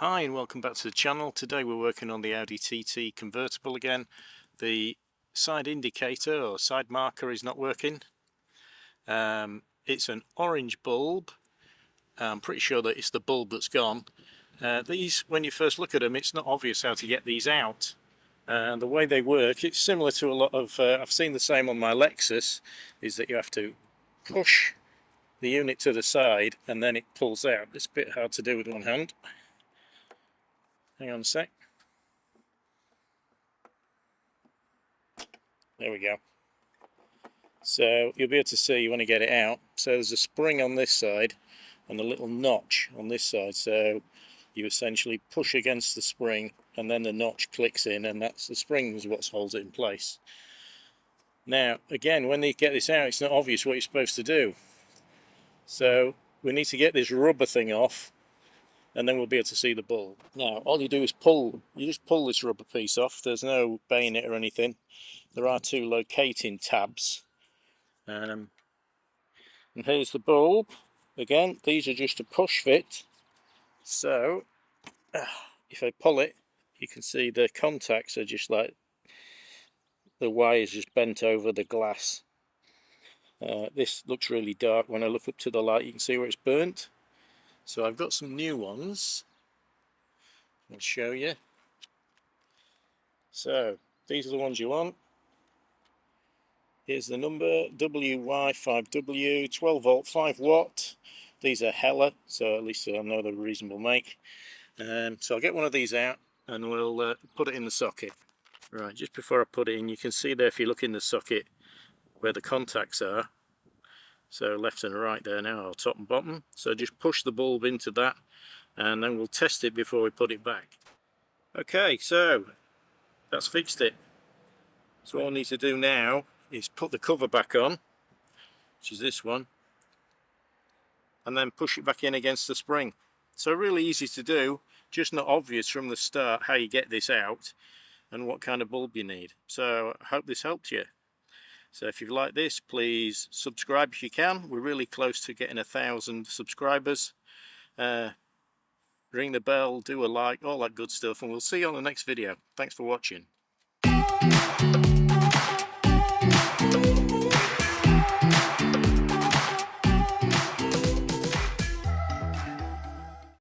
Hi and welcome back to the channel. Today we're working on the Audi TT convertible again. The side indicator or side marker is not working. It's an orange bulb. I'm pretty sure that it's the bulb that's gone. These, when you first look at them, it's not obvious how to get these out. The way they work, it's similar to a lot of, I've seen the same on my Lexus, is that you have to push the unit to the side and then it pulls out. It's a bit hard to do with one hand. Hang on a sec. There we go. So you'll be able to see you want to get it out. So there's a spring on this side and a little notch on this side. So you essentially push against the spring and then the notch clicks in, and that's the spring is what holds it in place. Now again, when you get this out, it's not obvious what you're supposed to do. So we need to get this rubber thing off, and then we'll be able to see the bulb. Now all you do is just pull this rubber piece off. There's no bayonet or anything. There are two locating tabs. And here's the bulb. Again, these are just a push fit. So if I pull it, you can see the contacts are just like the wires just bent over the glass. This looks really dark. When I look up to the light, you can see where it's burnt. So I've got some new ones. I'll show you. So these are the ones you want. Here's the number, WY5W, 12 volt, 5 watt. These are Hella, so at least I know they're a reasonable make. So I'll get one of these out and we'll put it in the socket. Right, just before I put it in, you can see there, if you look in the socket, where the contacts are. So left and right there now, or top and bottom. So just push the bulb into that and then we'll test it before we put it back. Okay, so that's fixed it. So all I need to do now is put the cover back on, which is this one, and then push it back in against the spring. So really easy to do, just not obvious from the start how you get this out and what kind of bulb you need. So I hope this helped you. So if you like this, please subscribe if you can. We're really close to getting 1,000 subscribers. Ring the bell, do a like, all that good stuff, and we'll see you on the next video. Thanks for watching.